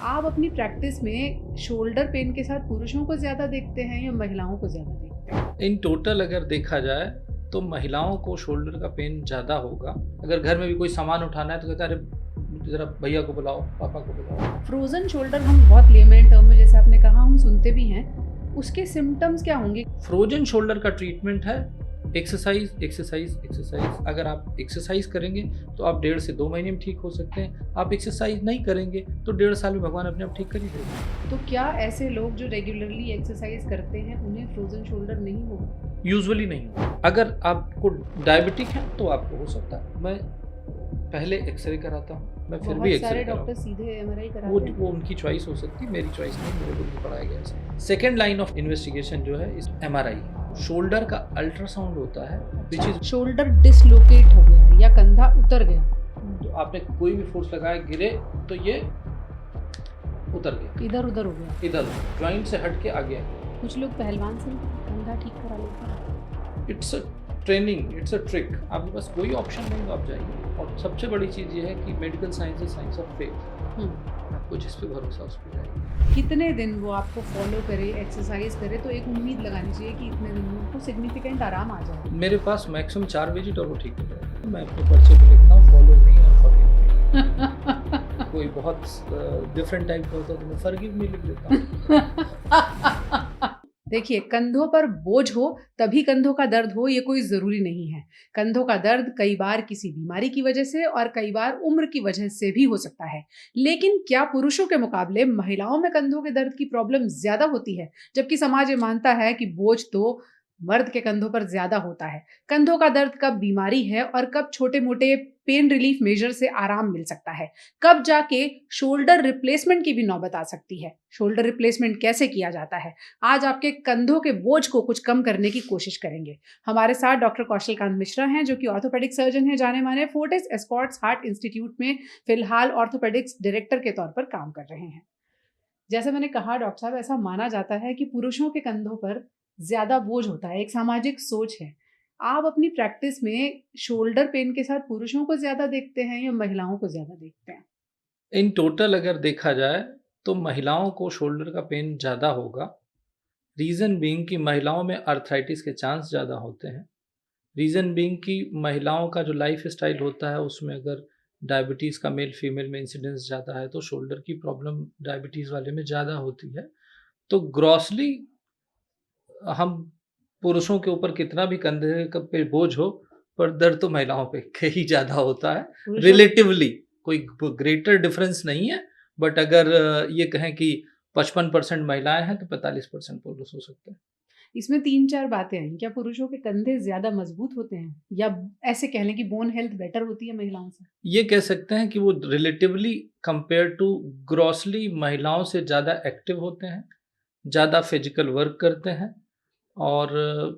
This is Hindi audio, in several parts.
आप अपनी प्रैक्टिस में शोल्डर पेन के साथ पुरुषों को ज़्यादा देखते हैं या महिलाओं को ज़्यादा देखते हैं? इन टोटल अगर देखा जाए तो महिलाओं को शोल्डर का पेन ज़्यादा होगा। अगर घर में भी कोई सामान उठाना है तो कहता है अरे ज़रा भैया को बुलाओ, पापा को बुलाओ। फ्रोजन शोल्डर हम बहुत लेमन टर्म में जैसे आपने कहा हम सुनते भी हैं, उसके सिम्टम्स क्या होंगे? फ्रोजन शोल्डर का ट्रीटमेंट है एक्सरसाइज एक्सरसाइज एक्सरसाइज। अगर आप एक्सरसाइज करेंगे तो आप 1.5 से 2 महीने में ठीक हो सकते हैं। आप एक्सरसाइज नहीं करेंगे तो 1.5 साल में भगवान अपने आप ठीक कर ही देगा। तो क्या ऐसे लोग जो रेगुलरली एक्सरसाइज करते हैं उन्हें फ्रोजन शोल्डर नहीं होगा? यूजुअली नहीं होगा। अगर आपको डायबिटिक है तो आपको हो सकता है। मैं पहले एक्सरे कराता हूँ, मैं फिर भी बहुत एक्सरे सारे कराऊँ। डॉक्टर सीधे एमआरआई वो कराते हैं। वो उनकी चॉइस हो सकती है, मेरी चॉइस नहीं, मेरे को नहीं पढ़ाया गया है। सेकेंड लाइन ऑफ इन्वेस्टिगेशन जो है इस एमआरआई, शोल्डर का अल्ट्रासाउंड होता है विच इज शोल्डर डिसलोकेट हो गया या कंधा उतर गया, तो आपने कोई भी फोर्स लगाया गिरे तो ये उतर गया, इधर उधर हो गया। इधर ज्वाइंट से हट के आ गया। कुछ लोग पहलवान से कंधा ठीक करा लेते हैं। It's a training, it's a trick. आपके पास कोई ऑप्शन नहीं तो आप जाइए। और सबसे बड़ी चीज़ ये है कि medical science is science of faith. आपको जिस पे भरोसा उस पर जाइए। कितने दिन वो आपको फॉलो करे, एक्सरसाइज करे, तो एक उम्मीद लगानी चाहिए कि इतने दिन में उनको सिग्निफिकेंट आराम आ जाए। मेरे पास मैक्सिमम 4 विजिट और वो ठीक हो जाएगा। मैं अपने पर्चे पे लिखता हूँ फॉलो मी और फॉरगिव मी। कोई बहुत डिफरेंट टाइप का होता है तो मैं फॉरगिव मी लिख देता हूँ। देखिए, कंधों पर बोझ हो तभी कंधों का दर्द हो ये कोई ज़रूरी नहीं है। कंधों का दर्द कई बार किसी बीमारी की वजह से और कई बार उम्र की वजह से भी हो सकता है। लेकिन क्या पुरुषों के मुकाबले महिलाओं में कंधों के दर्द की प्रॉब्लम ज़्यादा होती है? जबकि समाज ये मानता है कि बोझ तो मर्द के कंधों पर ज़्यादा होता है। कंधों का दर्द कब बीमारी है और कब छोटे-मोटे पेन रिलीफ मेजर से आराम मिल सकता है? कब जाके शोल्डर रिप्लेसमेंट की भी नौबत आ सकती है? शोल्डर रिप्लेसमेंट कैसे किया जाता है? आज आपके कंधों के बोझ को कुछ कम करने की कोशिश करेंगे। हमारे साथ डॉक्टर कौशल कांत मिश्रा हैं जो कि ऑर्थोपेडिक सर्जन हैं, जाने माने फोर्टिस एस्कॉर्ट्स हार्ट इंस्टीट्यूट में फिलहाल ऑर्थोपेडिक्स डायरेक्टर के तौर पर काम कर रहे हैं। जैसे मैंने कहा डॉक्टर साहब, ऐसा माना जाता है कि पुरुषों के कंधों पर ज्यादा बोझ होता है, एक सामाजिक सोच है। आप अपनी प्रैक्टिस में शोल्डर पेन के साथ पुरुषों को ज्यादा देखते हैं या महिलाओं को ज्यादा देखते हैं? इन टोटल अगर देखा जाए तो महिलाओं को शोल्डर का पेन ज़्यादा होगा। रीज़न बीइंग कि महिलाओं में आर्थराइटिस के चांस ज़्यादा होते हैं। रीज़न बीइंग कि महिलाओं का जो लाइफ स्टाइल होता है उसमें अगर डायबिटीज़ का मेल फीमेल में इंसिडेंस ज़्यादा है तो शोल्डर की प्रॉब्लम डायबिटीज़ वाले में ज़्यादा होती है। तो ग्रॉसली हम पुरुषों के ऊपर कितना भी कंधे पे बोझ हो, पर दर्द तो महिलाओं पे के ही ज़्यादा होता है पुरुषों रिलेटिवली। कोई ग्रेटर डिफरेंस नहीं है। बट अगर ये कहें कि 55% महिलाएं हैं तो 45% पुरुष हो सकते हैं। इसमें 3-4 बातें आई। क्या पुरुषों के कंधे ज़्यादा मज़बूत होते हैं? या ऐसे कह लें कि बोन हेल्थ बेटर होती है महिलाओं से? ये कह सकते हैं कि वो रिलेटिवली कंपेयर टू ग्रॉसली महिलाओं से ज़्यादा एक्टिव होते हैं, ज़्यादा फिजिकल वर्क करते हैं और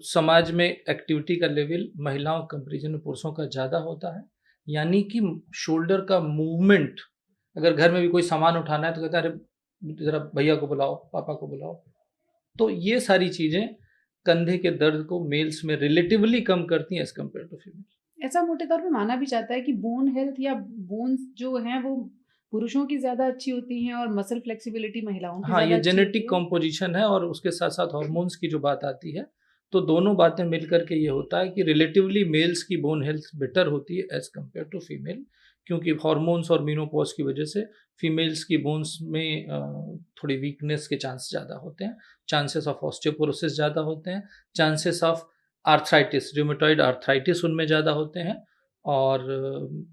समाज में एक्टिविटी का लेवल महिलाओं कंपैरिजन में पुरुषों का ज़्यादा होता है। यानी कि शोल्डर का मूवमेंट, अगर घर में भी कोई सामान उठाना है तो कहता है अरे ज़रा भैया को बुलाओ, पापा को बुलाओ। तो ये सारी चीज़ें कंधे के दर्द को मेल्स में रिलेटिवली कम करती हैं एज़ कंपेयर टू फीमेल। ऐसा मोटे तौर पे माना भी जाता है कि बोन हेल्थ या बोन्स जो हैं वो पुरुषों की ज़्यादा अच्छी होती हैं और मसल फ्लेक्सिबिलिटी महिलाओं की हाँ, ज़्यादा ये अच्छी होती जेनेटिक है। कॉम्पोजिशन है और उसके साथ-साथ हॉर्मोन्स की जो बात आती है, तो दोनों बातें मिलकर के ये होता है कि रिलेटिवली मेल्स की बोन हेल्थ बेटर होती है एज़ कंपेयर टू फीमेल, क्योंकि हॉर्मोन्स और मेनोपॉज़ की वजह से फीमेल्स की बोन्स में थोड़ी वीकनेस के चांस ज़्यादा होते हैं, चांसेस ऑफ ऑस्टियोपोरोसिस ज़्यादा होते हैं, chances of arthritis, rheumatoid arthritis उनमें ज़्यादा होते हैं और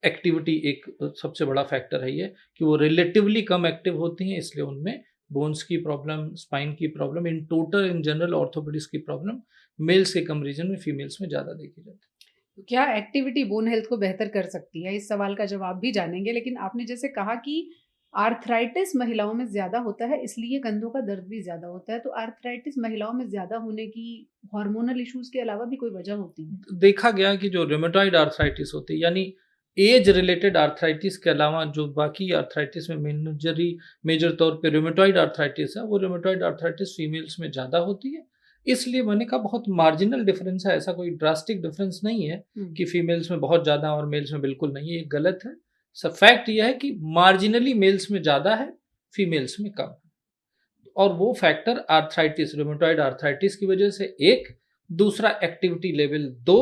एक्टिविटी एक सबसे बड़ा फैक्टर है ये कि वो रिलेटिवली कम एक्टिव होती हैं, इसलिए उनमें बोन्स की प्रॉब्लम, स्पाइन की problem, in total in general orthopaedics की प्रॉब्लम मेल्स के कंपैरिजन में फीमेल्स में ज़्यादा देखी जाती है। तो क्या एक्टिविटी बोन हेल्थ को बेहतर कर सकती है? इस सवाल का जवाब भी जानेंगे, लेकिन आपने जैसे कहा कि आर्थराइटिस महिलाओं में ज़्यादा होता है इसलिए कंधों का दर्द भी ज़्यादा होता है, तो आर्थराइटिस महिलाओं में ज़्यादा होने की हार्मोनल इश्यूज़ के अलावा भी कोई वजह होती है? देखा गया कि जो रूमेटॉइड आर्थराइटिस होती है, यानी एज रिलेटेड आर्थराइटिस के अलावा जो बाकी आर्थराइटिस में मेजर तौर पे रूमेटॉइड आर्थराइटिस है, वो रूमेटॉइड आर्थराइटिस फीमेल्स में ज़्यादा होती है। इसलिए मैंने कहा बहुत मार्जिनल डिफरेंस है, ऐसा कोई ड्रास्टिक डिफरेंस नहीं है कि फीमेल्स में बहुत ज़्यादा और मेल्स में बिल्कुल नहीं है, ये गलत है। सब फैक्ट यह है कि मार्जिनली मेल्स में ज़्यादा है, फीमेल्स में कम है। और वो फैक्टर आर्थराइटिस, रूमेटॉइड आर्थराइटिस की वजह से एक, दूसरा एक्टिविटी लेवल 2,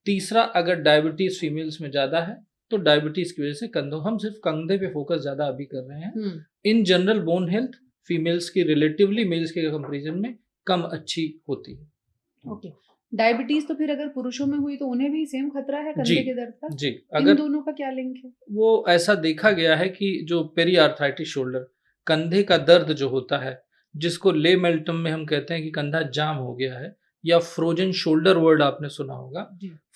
तीसरा अगर डायबिटीज फीमेल्स में ज़्यादा है तो डायबिटीज की वजह से कंधों, हम सिर्फ कंधे पे फोकस ज़्यादा अभी कर रहे हैं। In general bone health females की रिलेटिवली मेल्स के कंपेरिजन में कम अच्छी होती है। ओके, डायबिटीज तो फिर अगर पुरुषों में हुई तो उन्हें भी सेम खतरा है कंधे के दर्द का? जी, इन दोनों का क्या लिंक है? वो ऐसा देखा गया है कि जो पेरी आर्थराइटिस शोल्डर, कंधे का दर्द जो होता है, जिसको ले मेल्टम में हम कहते हैं कि कंधा जाम हो गया है, या फ्रोजन शोल्डर वर्ड आपने सुना होगा।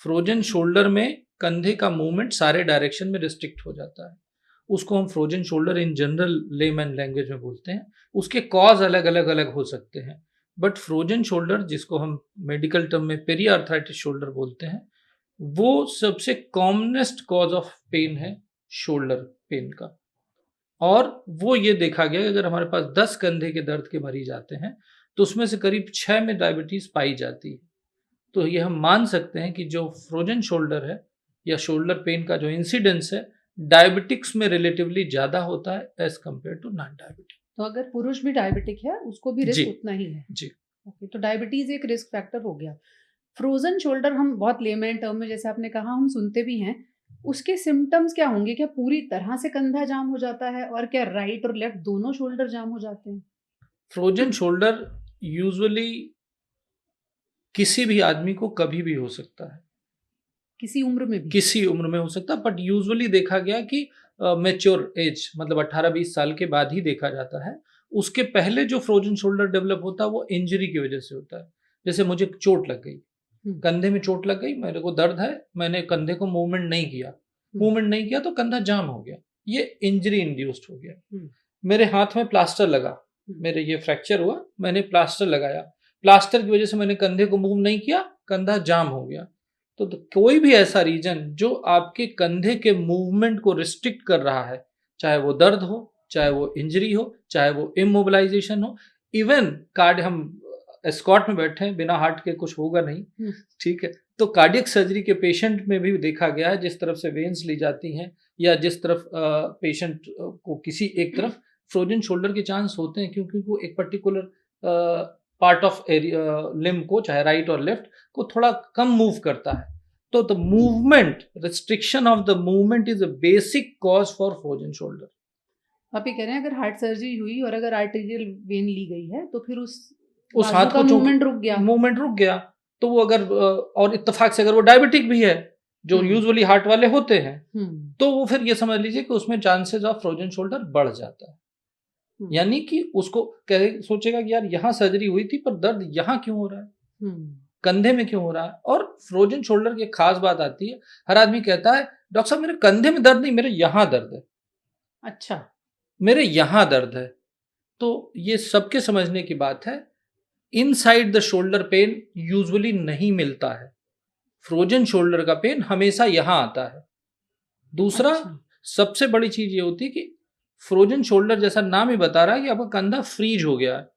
फ्रोजन शोल्डर में कंधे का मूवमेंट सारे डायरेक्शन में रिस्ट्रिक्ट हो जाता है, उसको हम frozen shoulder in general layman language में बोलते हैं। उसके कॉज अलग अलग अलग हो सकते हैं, बट फ्रोजन शोल्डर, जिसको हम मेडिकल टर्म में पेरी आर्थराइटिस शोल्डर बोलते हैं, वो सबसे कॉमनेस्ट कॉज ऑफ पेन है शोल्डर पेन का। और वो ये देखा गया कि अगर हमारे पास 10 कंधे के दर्द के मरीज आते हैं तो उसमें से करीब 6 में डायबिटीज पाई जाती है। तो ये हम मान सकते हैं कि जो फ्रोजन शोल्डर है या शोल्डर पेन का जो इंसिडेंस है, डायबिटिक्स में रिलेटिवली ज़्यादा होता है as compare to non diabetic. तो अगर पुरुष भी डायबिटिक है उसको भी रिस्क उतना ही है? जी। ओके, तो डायबिटीज एक रिस्क फैक्टर हो गया। फ्रोजन शोल्डर हम बहुत लेमैन टर्म में, जैसे आपने कहा, हम सुनते भी हैं। उसके सिम्टम्स क्या होंगे? क्या पूरी तरह से कंधा जाम हो जाता है, और क्या राइट और लेफ्ट दोनों शोल्डर जाम हो जाते हैं? फ्रोजन शोल्डर यूजुअली किसी भी आदमी को कभी भी हो सकता है, किसी उम्र में भी? किसी उम्र में हो सकता है, बट यूजुअली देखा गया कि मैच्योर एज, मतलब 18-20 साल के बाद ही देखा जाता है। उसके पहले जो फ्रोजन शोल्डर डेवलप होता है वो इंजरी की वजह से होता है। जैसे मुझे चोट लग गई, कंधे में चोट लग गई, मेरे को दर्द है, मैंने कंधे को मूवमेंट नहीं किया तो कंधा जाम हो गया, ये इंजरी इंड्यूस्ड हो गया। मेरे हाथ में प्लास्टर लगा, मेरे ये फ्रैक्चर हुआ, मैंने प्लास्टर लगाया, प्लास्टर की वजह से मैंने कंधे को मूव नहीं किया, कंधा जाम हो गया। तो कोई भी ऐसा रीजन जो आपके कंधे के मूवमेंट को रिस्ट्रिक्ट कर रहा है, चाहे वो दर्द हो, चाहे वो इंजरी हो, चाहे वो इमोबिलाइजेशन हो, इवन कार्ड, हम एस्कॉट में बैठे हैं, बिना हार्ट के कुछ होगा नहीं, ठीक है, तो कार्डियक सर्जरी के पेशेंट में भी देखा गया है, जिस तरफ से वेन्स ली जाती हैं या जिस तरफ पेशेंट को किसी एक तरफ फ्रोजन शोल्डर के चांस होते हैं, क्योंकि वो एक पर्टिकुलर पार्ट ऑफ लिम्ब को, चाहे राइट और लेफ्ट को, थोड़ा कम मूव करता है। तो the movement, restriction of the movement is a basic cause for frozen shoulder. आप ये कह रहे हैं अगर हार्ट सर्जरी हुई और अगर आर्टेरियल वेन ली गई है तो फिर उस हाथ का मूवमेंट रुक गया, तो वो अगर, और इत्तेफाक से अगर वो डायबिटिक भी है, जो यूजुअली हार्ट वाले होते हैं, तो वो फिर ये समझ लीजिए कि उसमें चांसेस ऑफ फ्रोजन शोल्डर बढ़ जाता है। यानी कि उसको सोचेगा कि यार यहाँ सर्जरी हुई थी पर दर्द यहाँ क्यों हो रहा है, कंधे में क्यों हो रहा है। और फ्रोजन शोल्डर की खास बात आती है, हर आदमी कहता है डॉक्टर साहब मेरे कंधे में दर्द नहीं, मेरे यहाँ दर्द है। अच्छा, मेरे यहाँ दर्द है। तो ये सबके समझने की बात है, inside the shoulder pain usually नहीं मिलता है, फ्रोजन शोल्डर का पेन हमेशा यहाँ आता है। दूसरा, सबसे बड़ी चीज ये होती है कि फ्रोजन शोल्डर, जैसा नाम ही बता रहा है कि आपका कंधा फ्रीज हो गया है,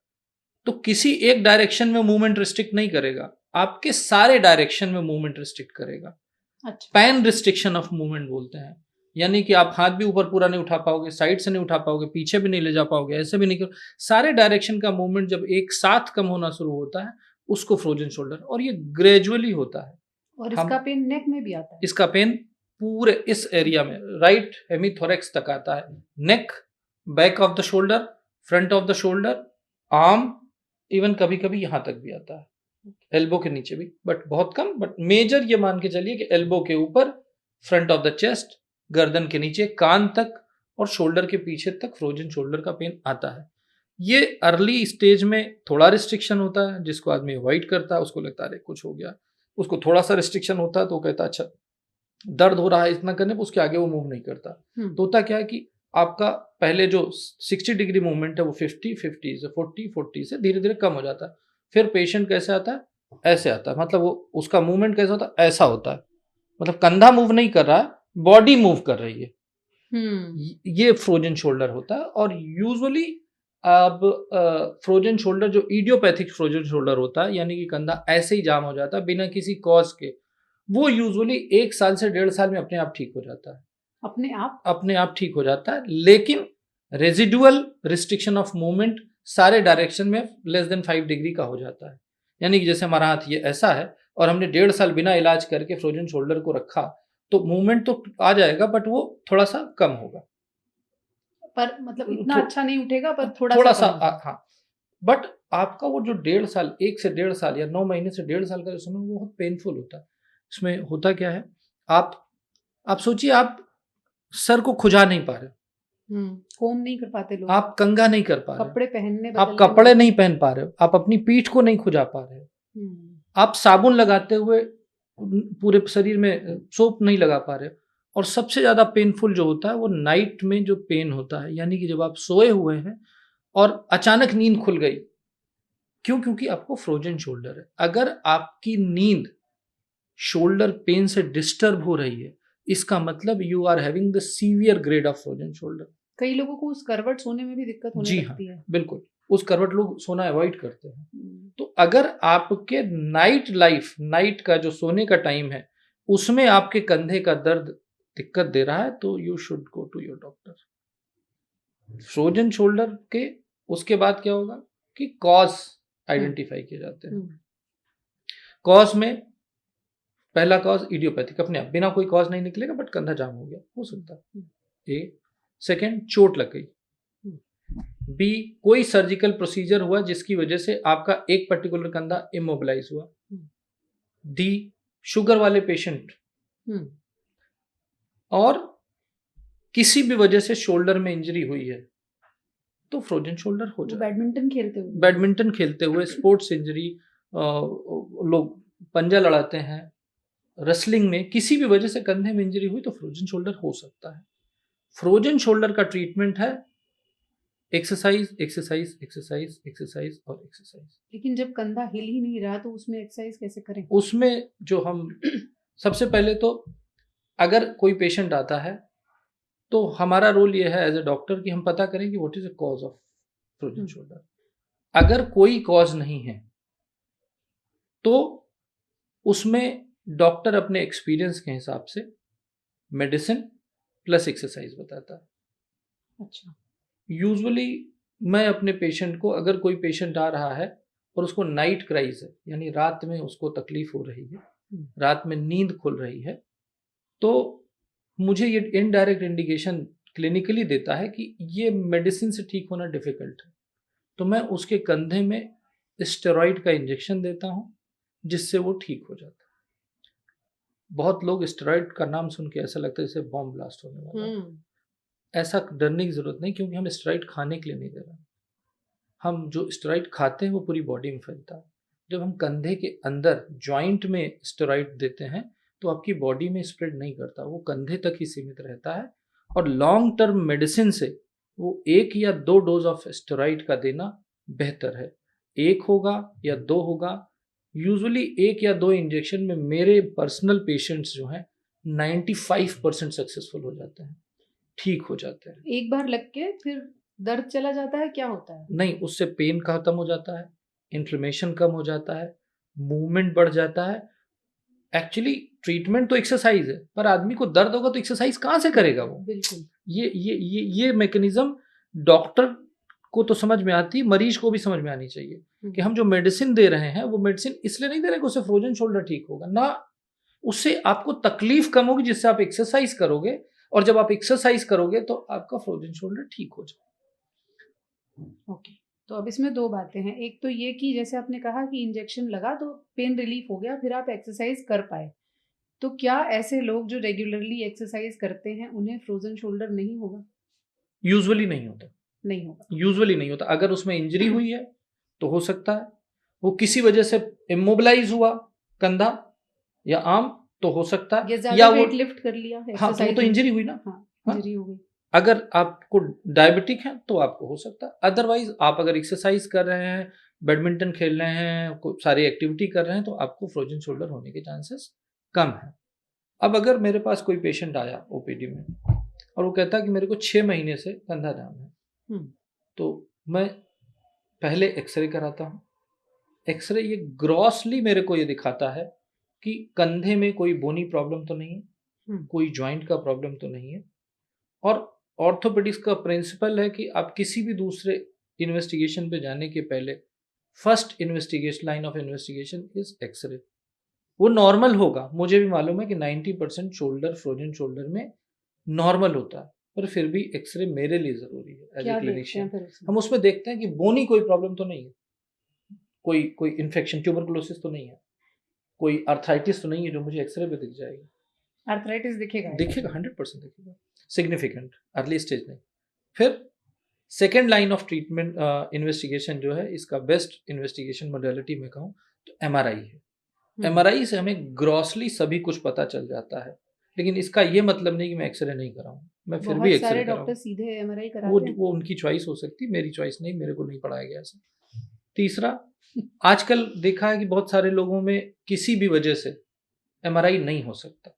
तो किसी एक डायरेक्शन में मूवमेंट रिस्ट्रिक्ट नहीं करेगा, आपके सारे डायरेक्शन में मूवमेंट रिस्ट्रिक्ट करेगा। अच्छा, पैन रिस्ट्रिक्शन ऑफ मूवमेंट बोलते हैं। यानी कि आप हाथ भी ऊपर पूरा नहीं उठा पाओगे, साइड से नहीं उठा पाओगे, पीछे भी नहीं ले जा पाओगे, ऐसे भी नहीं कर, सारे डायरेक्शन का मूवमेंट जब एक साथ कम होना शुरू होता है उसको फ्रोजन शोल्डर, और ये ग्रेजुअली होता है। और इसका पेन नेक में भी आता है? इसका पेन पूरे इस एरिया में, राइट हेमीथोरेक्स तक आता है, neck, back of the shoulder, front of the shoulder, arm, even कभी कभी यहां तक भी आता है, एल्बो के नीचे भी, बट बहुत कम। बट मेजर ये मान के चलिए कि एल्बो के ऊपर, फ्रंट ऑफ द चेस्ट, गर्दन के नीचे, कान तक और शोल्डर के पीछे तक फ्रोजन शोल्डर का पेन आता है। ये अर्ली स्टेज में थोड़ा रिस्ट्रिक्शन होता है, जिसको आदमी अवॉइड करता है, उसको लगता है कुछ हो गया, उसको थोड़ा सा रिस्ट्रिक्शन होता है तो कहता है अच्छा दर्द हो रहा है इतना करने पर, उसके आगे वो मूव नहीं करता। तो होता क्या है कि आपका पहले जो 60 डिग्री मूवमेंट है वो 50 से 40 से धीरे धीरे कम हो जाता है। फिर पेशेंट कैसे आता है, ऐसे आता है, मतलब वो उसका मूवमेंट कैसा होता है, ऐसा होता है, मतलब कंधा मूव नहीं कर रहा है, बॉडी मूव कर रही है। ये फ्रोजन शोल्डर होता है। और यूजुअली अब फ्रोजन शोल्डर जो इडियोपैथिक फ्रोजन शोल्डर होता है, यानी कि कंधा ऐसे ही जाम हो जाता है बिना किसी कॉज के, वो यूजुअली 1 साल से 1.5 साल में अपने आप ठीक हो जाता है। अपने आप ठीक हो जाता है, लेकिन रेजिडुअल रिस्ट्रिक्शन ऑफ मूवमेंट सारे डायरेक्शन में लेस देन 5 डिग्री का हो जाता है। यानी कि जैसे हमारा हाथ ये ऐसा है और हमने 1.5 साल बिना इलाज करके फ्रोजन शोल्डर को रखा, तो मूवमेंट तो आ जाएगा बट वो थोड़ा सा कम होगा, पर मतलब इतना अच्छा नहीं उठेगा, पर थोड़ा थोड़ा सा सा हाँ। बट आपका वो जो 1.5 साल, 1 से 1.5 साल या 9 महीने से 1.5 साल का जो समय, वो बहुत पेनफुल होता है। इसमें होता क्या है, आप सोचिए, आप सर को खुजा नहीं पा रहे, कोम नहीं कर पाते लोग, आप कंघा नहीं कर पा रहे, कपड़े पहनने आप कपड़े नहीं पहन पा रहे हो, आप अपनी पीठ को नहीं खुजा पा रहे हो, आप साबुन लगाते हुए पूरे शरीर में सोप नहीं लगा पा रहे हो। और सबसे ज्यादा पेनफुल जो होता है वो नाइट में जो पेन होता है, यानी कि जब आप सोए हुए हैं और अचानक नींद खुल गई। क्यों? क्योंकि आपको फ्रोजन शोल्डर है। अगर आपकी नींद शोल्डर पेन से डिस्टर्ब हो रही है, इसका मतलब you are having the severe grade of frozen shoulder. कई लोगों को उस करवट सोने में भी दिक्कत होने लगती है। बिल्कुल, उस करवट लोग सोना अवॉइड करते हैं। तो अगर आपके नाइट का जो सोने का टाइम है, उसमें आपके कंधे का दर्द दिक्कत दे रहा है, तो you should go to your doctor. Frozen shoulder के उसके बाद क्या होगा कि कॉज आइडेंटिफाई किए जाते हैं। कॉज में पहला कॉज इडियोपैथिक, अपने आप बिना कोई कॉज नहीं निकलेगा, बट कंधा जाम हो गया, हो सकता है। ए। सेकेंड, चोट लग गई। बी, कोई सर्जिकल प्रोसीजर हुआ जिसकी वजह से आपका एक पर्टिकुलर कंधा इमोबिलाइज हुआ। डी, शुगर वाले पेशेंट, और किसी भी वजह से शोल्डर में इंजरी हुई है, तो फ्रोजन शोल्डर हो जाए। बैडमिंटन खेलते हुए स्पोर्ट्स इंजरी, लोग पंजा लड़ाते हैं, रेसलिंग में किसी भी वजह से कंधे में इंजरी हुई तो फ्रोजन शोल्डर हो सकता है। फ्रोजन शोल्डर का ट्रीटमेंट है एक्सरसाइज, एक्सरसाइज, एक्सरसाइज, एक्सरसाइज और एक्सरसाइज। लेकिन जब कंधा हिल ही नहीं रहा तो उसमें एक्सरसाइज कैसे करें? उसमें जो हम सबसे पहले तो, अगर कोई पेशेंट आता है तो हमारा रोल ये है एज ए डॉक्टर कि हम पता करें कि what is the cause of frozen shoulder. अगर कोई कॉज नहीं है तो उसमें डॉक्टर अपने एक्सपीरियंस के हिसाब से मेडिसिन प्लस एक्सरसाइज बताता है। अच्छा। यूजुअली मैं अपने पेशेंट को, अगर कोई पेशेंट आ रहा है और उसको नाइट क्राइज है, यानी रात में उसको तकलीफ हो रही है, रात में नींद खुल रही है, तो मुझे ये इनडायरेक्ट इंडिकेशन क्लिनिकली देता है कि ये मेडिसिन से ठीक होना डिफिकल्ट है, तो मैं उसके कंधे में स्टेरॉइड का इंजेक्शन देता हूँ जिससे वो ठीक हो जाता है। बहुत लोग स्टेरॉइड का नाम सुन के ऐसा लगता है जैसे बॉम्ब ब्लास्ट होने वाला है। ऐसा डरने की जरूरत नहीं, क्योंकि हम स्टेरॉइड खाने के लिए नहीं दे रहे। हम जो स्टेरॉइड खाते हैं वो पूरी बॉडी में फैलता है। जब हम कंधे के अंदर जॉइंट में स्टेरॉइड देते हैं तो आपकी बॉडी में स्प्रेड नहीं करता, वो कंधे तक ही सीमित रहता है। और लॉन्ग टर्म मेडिसिन से वो 1 या 2 डोज ऑफ स्टेरॉइड का देना बेहतर है। 1 होगा या 2 होगा, यूजुअली 1 या 2 इंजेक्शन में मेरे पर्सनल पेशेंट्स जो हैं 95% सक्सेसफुल हो जाते हैं, ठीक हो जाते हैं। एक बार लग के फिर दर्द चला जाता है, क्या होता है? नहीं, उससे पेन खत्म हो जाता है, इन्फ्लेमेशन कम हो जाता है, मूवमेंट बढ़ जाता है। एक्चुअली ट्रीटमेंट तो एक्सरसाइज है, पर आदमी को दर्द होगा तो एक्सरसाइज कहाँ से करेगा वो? बिल्कुल। ये मैकेनिज्म डॉक्टर को तो समझ में आती, मरीज को भी समझ में आनी चाहिए कि हम जो मेडिसिन दे रहे हैं वो मेडिसिन इसलिए नहीं दे रहे कि उससे फ्रोजन शोल्डर ठीक होगा ना, उससे आपको तकलीफ कम होगी जिससे आप एक्सरसाइज करोगे, और जब आप एक्सरसाइज करोगे तो आपका फ्रोजन शोल्डर ठीक हो जाएगा। ओके, तो अब इसमें 2 बातें हैं। एक तो ये कि जैसे आपने कहा कि इंजेक्शन लगा तो पेन रिलीफ हो गया, फिर आप एक्सरसाइज कर पाए, तो क्या ऐसे लोग जो रेगुलरली एक्सरसाइज करते हैं उन्हें फ्रोजन शोल्डर नहीं होगा? यूजुअली नहीं होता, यूजुअली नहीं होता। अगर उसमें इंजरी हुई है तो हो सकता है, वो किसी वजह से इमोबिलाइज हुआ कंधा या आर्म तो हो सकता है, या वेट लिफ्ट कर लिया, हाँ, तो वो तो इंजरी हुई ना। इंजरी हो गई। अगर आपको डायबिटिक है तो आपको हो सकता है, अदरवाइज आप अगर एक्सरसाइज कर रहे हैं, बैडमिंटन खेल रहे हैं, सारी एक्टिविटी कर रहे हैं, तो आपको फ्रोजन शोल्डर होने के चांसेस कम है। अब अगर मेरे पास कोई पेशेंट आया ओपीडी में और वो कहता है कि मेरे को 6 महीने से कंधा जाम है, तो मैं पहले एक्सरे कराता हूँ। एक्सरे ये ग्रॉसली मेरे को ये दिखाता है कि कंधे में कोई बोनी प्रॉब्लम तो नहीं है, कोई जॉइंट का प्रॉब्लम तो नहीं है। और ऑर्थोपेडिक्स का प्रिंसिपल है कि आप किसी भी दूसरे इन्वेस्टिगेशन पे जाने के पहले first investigation, line of investigation is X ray. वो नॉर्मल होगा, मुझे भी मालूम है कि 90% शोल्डर, फ्रोजन शोल्डर में नॉर्मल होता है, पर फिर भी एक्सरे मेरे लिए जरूरी है एज ए क्लिनिशियन। हम उसमें देखते हैं कि बोनी कोई प्रॉब्लम तो नहीं है, कोई इन्फेक्शन, ट्यूबरकुलोसिस तो नहीं है, कोई आर्थराइटिस तो नहीं है जो मुझे एक्सरे पे दिख जाएगी। आर्थराइटिस दिखेगा 100% दिखेगा, सिग्निफिकेंट, अर्ली स्टेज में। फिर second line of treatment investigation जो है, इसका बेस्ट इन्वेस्टिगेशन मोडेलिटी में कहूँ तो एमआरआई है। एमआरआई से हमें ग्रॉसली सभी कुछ पता चल जाता है, लेकिन इसका ये मतलब नहीं कि मैं एक्सरे नहीं कराऊं, मैं फिर भी एक्सरे कराऊं। डॉक्टर सीधे एमआरआई कराते हैं। वो उनकी चॉइस हो सकती, मेरी चॉइस नहीं, मेरे को नहीं पढ़ाया गया ऐसा। तीसरा, आजकल देखा है कि बहुत सारे लोगों में किसी भी वजह से एमआरआई नहीं हो सकता।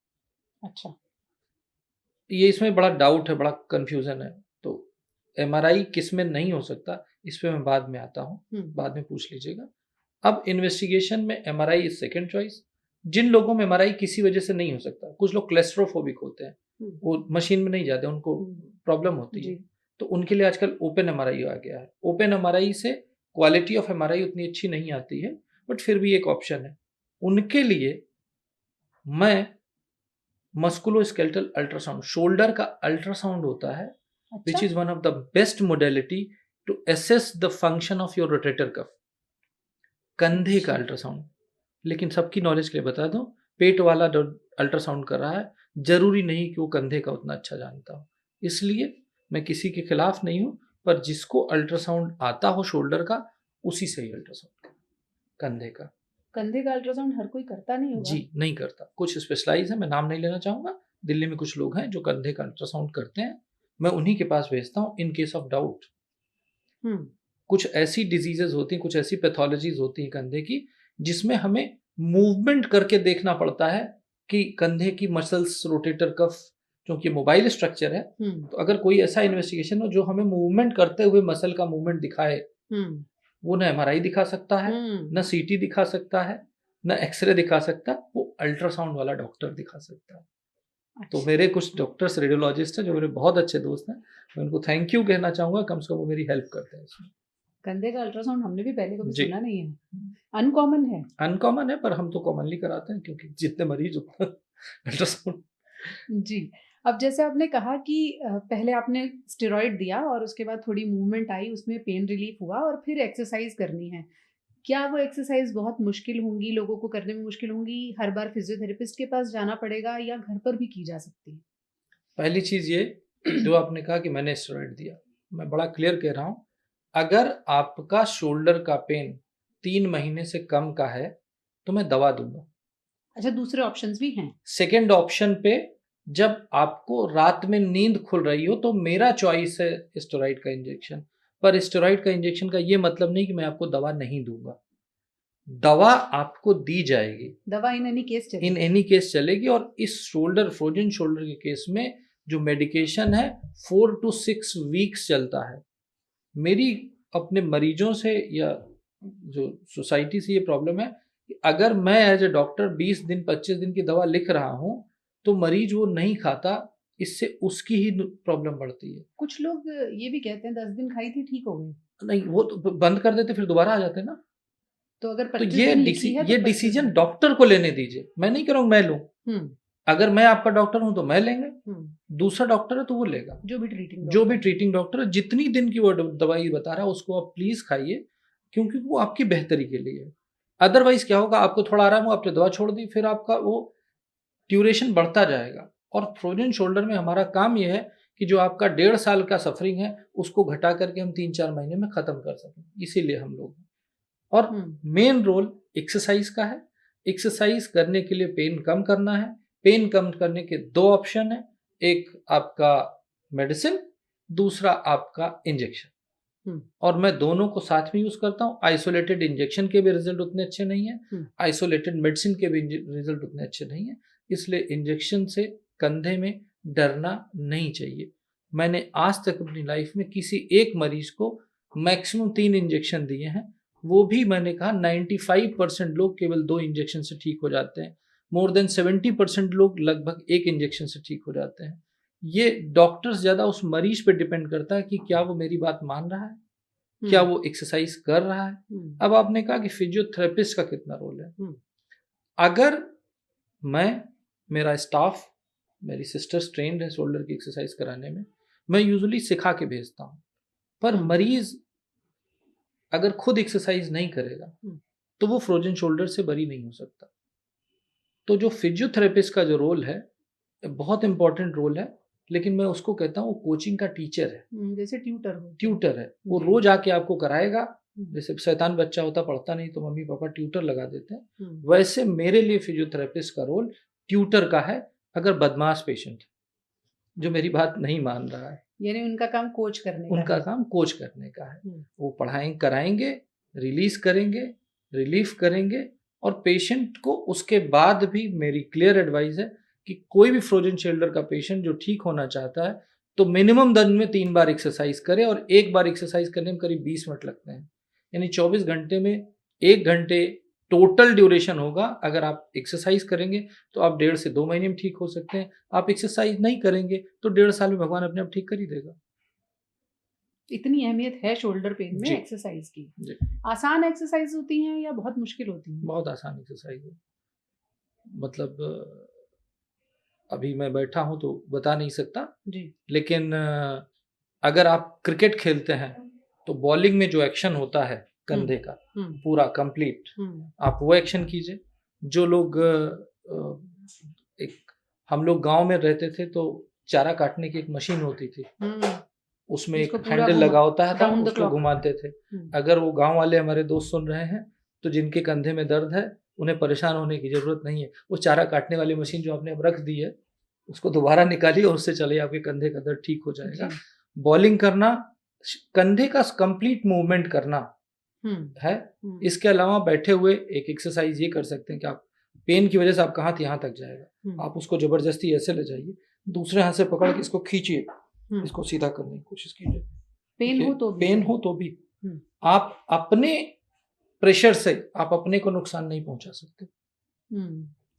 अच्छा, ये इसमें बड़ा डाउट है, बड़ा कंफ्यूजन है। तो एमआरआई किस में नहीं हो सकता, इस पे मैं बाद में आता हूँ, बाद में पूछ लीजिएगा। अब इन्वेस्टिगेशन में एमआरआई इज सेकेंड चॉइस। जिन लोगों में एमआरआई किसी वजह से नहीं हो सकता, कुछ लोग क्लेस्ट्रोफोबिक होते हैं, वो मशीन में नहीं जाते, उनको प्रॉब्लम होती है, तो उनके लिए आजकल ओपन एमआरआई आ गया है। ओपन एमआरआई से क्वालिटी ऑफ एमआरआई उतनी अच्छी नहीं आती है, बट फिर भी एक ऑप्शन है। उनके लिए मैं मस्कुलोस्केलेटल अल्ट्रासाउंड, शोल्डर का अल्ट्रासाउंड होता है, which is one of the best modality to assess the function of your rotator cuff. कंधे का अल्ट्रासाउंड, लेकिन सबकी नॉलेज के लिए बता दूं, पेट वाला जो अल्ट्रासाउंड कर रहा है जरूरी नहीं कि वो कंधे का उतना अच्छा जानता हो। इसलिए मैं किसी के खिलाफ नहीं हूं, पर जिसको अल्ट्रासाउंड आता हो शोल्डर का, उसी से ही अल्ट्रासाउंड कंधे का। कंधे का अल्ट्रासाउंड हर कोई करता नहीं होगा। जी नहीं करता, कुछ स्पेशलाइज है, मैं नाम नहीं लेना चाहूंगा। दिल्ली में कुछ लोग हैं जो कंधे का अल्ट्रासाउंड करते हैं, मैं उन्हीं के पास भेजता हूँ इन केस ऑफ डाउट। कुछ ऐसी डिजीजेज होती हैं, कुछ ऐसी पैथोलॉजीज होती हैं कंधे की, जिसमें हमें मूवमेंट करके देखना पड़ता है कि कंधे की मसल्स, रोटेटर कफ, क्योंकि मोबाइल स्ट्रक्चर है, तो अगर कोई ऐसा इन्वेस्टिगेशन हो जो हमें मूवमेंट करते हुए मसल का मूवमेंट दिखाए, वो न एमआरआई दिखा सकता है, न सीटी दिखा सकता है, न एक्सरे दिखा सकता, वो अल्ट्रासाउंड वाला डॉक्टर दिखा सकता है। तो मेरे कुछ डॉक्टर्स, रेडियोलॉजिस्ट हैं जो मेरे बहुत अच्छे दोस्त हैं, मैं उनको थैंक यू कहना चाहूंगा, कम से कम वो मेरी हेल्प करते हैं इसमें। कंधे का अल्ट्रासाउंड हमने भी पहले कभी सुना नहीं है, अनकॉमन है। अनकॉमन है, पर हम तो कॉमनली कराते हैं, क्योंकि जितने मरीज उतना अल्ट्रासाउंड। जी, अब जैसे आपने कहा कि पहले आपने स्टेरॉइड दिया और उसके बाद थोड़ी मूवमेंट आई, उसमें पेन रिलीफ हुआ और फिर एक्सरसाइज करनी है। क्या वो एक्सरसाइज बहुत मुश्किल होंगी, लोगों को करने में मुश्किल होंगी, हर बार फिजियोथेरेपिस्ट के पास जाना पड़ेगा या घर पर भी की जा सकती है? पहली चीज ये, जो आपने कहा कि मैंने स्टेरॉइड दिया, मैं बड़ा क्लियर कह रहा हूँ, अगर आपका शोल्डर का पेन 3 महीने से कम का है तो मैं दवा दूंगा। अच्छा, दूसरे ऑप्शंस भी हैं? सेकेंड ऑप्शन पे, जब आपको रात में नींद खुल रही हो तो मेरा चॉइस है स्टेरॉइड का इंजेक्शन, पर स्टेरॉइड का इंजेक्शन का ये मतलब नहीं कि मैं आपको दवा नहीं दूंगा। दवा आपको दी जाएगी, दवा इन एनी केस चलेगी, इन एनी केस चलेगी। और इस शोल्डर, फ्रोजन शोल्डर के केस में जो मेडिकेशन है 4 to 6 वीक्स चलता है। मेरी अपने मरीजों से या जो सोसाइटी से ये प्रॉब्लम है कि अगर मैं एज ए डॉक्टर 20 दिन 25 दिन की दवा लिख रहा हूँ तो मरीज वो नहीं खाता, इससे उसकी ही प्रॉब्लम बढ़ती है। कुछ लोग ये भी कहते हैं 10 दिन खाई थी ठीक हो गई। नहीं, वो तो बंद कर देते, फिर दोबारा आ जाते ना। तो अगर तो ये डिसीजन डॉक्टर को लेने दीजिए, मैं नहीं कह रहा हूँ मैं लूँ। अगर मैं आपका डॉक्टर हूं तो मैं लेंगे, दूसरा डॉक्टर है तो वो लेगा, जो भी ट्रीटिंग डॉक्टर है। जितनी दिन की वो दवाई बता रहा है उसको आप प्लीज खाइए, क्योंकि वो आपकी बेहतरी के लिए है। अदरवाइज क्या होगा, आपको थोड़ा आराम हो, आपने दवा छोड़ दी, फिर आपका वो ड्यूरेशन बढ़ता जाएगा। और फ्रोजन शोल्डर में हमारा काम यह है कि जो आपका 1.5 साल का सफरिंग है उसको घटा करके हम 3-4 महीने में खत्म कर सकें, इसीलिए हम लोग। और मेन रोल एक्सरसाइज का है। एक्सरसाइज करने के लिए पेन कम करना है। पेन कम करने के 2 ऑप्शन है, एक आपका मेडिसिन, दूसरा आपका इंजेक्शन। और मैं दोनों को साथ में यूज करता हूँ। आइसोलेटेड इंजेक्शन के भी रिजल्ट उतने अच्छे नहीं है, आइसोलेटेड मेडिसिन के भी रिजल्ट उतने अच्छे नहीं है, इसलिए इंजेक्शन से कंधे में डरना नहीं चाहिए। मैंने आज तक अपनी लाइफ में किसी एक मरीज को मैक्सिमम 3 इंजेक्शन दिए हैं, वो भी मैंने कहा 95% लोग केवल 2 इंजेक्शन से ठीक हो जाते हैं। मोर देन 70% लोग लगभग एक इंजेक्शन से ठीक हो जाते हैं। ये डॉक्टर्स ज़्यादा उस मरीज पे डिपेंड करता है कि क्या वो मेरी बात मान रहा है, क्या वो एक्सरसाइज कर रहा है। अब आपने कहा कि फिजियोथेरेपिस्ट का कितना रोल है। अगर मेरा स्टाफ, मेरी सिस्टर्स ट्रेंड है शोल्डर की एक्सरसाइज कराने में, मैं यूजुअली सिखा के भेजता हूँ। पर मरीज अगर खुद एक्सरसाइज नहीं करेगा तो वो फ्रोजन शोल्डर से बरी नहीं हो सकता। तो जो फिजियोथेरेपिस्ट का जो रोल है बहुत इंपॉर्टेंट रोल है, लेकिन मैं उसको कहता हूँ वो कोचिंग का टीचर है, जैसे ट्यूटर है। वो रोज आके आपको कराएगा। जैसे शैतान बच्चा होता पढ़ता नहीं तो मम्मी पापा ट्यूटर लगा देते हैं, वैसे मेरे लिए फिजियोथेरेपिस्ट का रोल ट्यूटर का है। अगर बदमाश पेशेंट जो मेरी बात नहीं मान रहा है, यानी उनका काम कोच करने उनका काम कोच करने का है। वो कराएंगे, रिलीज करेंगे, रिलीफ करेंगे, और पेशेंट को उसके बाद भी मेरी क्लियर एडवाइस है कि कोई भी फ्रोजन शोल्डर का पेशेंट जो ठीक होना चाहता है तो मिनिमम दिन में 3 बार एक्सरसाइज करे, और एक बार एक्सरसाइज करने में करीब 20 मिनट लगते हैं। यानी 24 घंटे में 1 घंटे टोटल ड्यूरेशन होगा। अगर आप एक्सरसाइज करेंगे तो आप 1.5 से 2 महीने में ठीक हो सकते हैं। आप एक्सरसाइज नहीं करेंगे तो 1.5 साल में भगवान अपने आप ठीक कर ही देगा। इतनी अहमियत है शोल्डर पेन में एक्सरसाइज की। आसान एक्सरसाइज होती हैं या बहुत मुश्किल होती हैं? बहुत आसान एक्सरसाइज है। मतलब अभी मैं बैठा हूं तो बता नहीं सकता जी, लेकिन अगर आप क्रिकेट खेलते हैं तो बॉलिंग में जो एक्शन होता है कंधे का पूरा कंप्लीट, आप वो एक्शन कीजिए। जो लोग हम लोग गांव में रहते थे तो चारा काटने की एक मशीन होती थी, उसमें एक हैंडल लगा होता था, उसको घुमाते थे। अगर वो गांव वाले हमारे दोस्त सुन रहे हैं तो जिनके कंधे में दर्द है उन्हें परेशान होने की जरूरत नहीं है। वो चारा काटने वाली मशीन जो आपने अब रख दी है उसको दोबारा निकालिए और उससे चलिए, आपके कंधे का दर्द ठीक हो जाएगा। बॉलिंग करना, कंधे का कंप्लीट मूवमेंट करना है। इसके अलावा बैठे हुए एक एक्सरसाइज ये कर सकते हैं कि आप पेन की वजह से आपका हाथ यहाँ तक जाएगा, आप उसको जबरदस्ती ऐसे ले जाइए, दूसरे हाथ से पकड़ के इसको खींचिए, इसको सीधा करने की कोशिश कीजिए। पेन हो तो भी आप अपने प्रेशर से आप अपने को नुकसान नहीं पहुंचा सकते।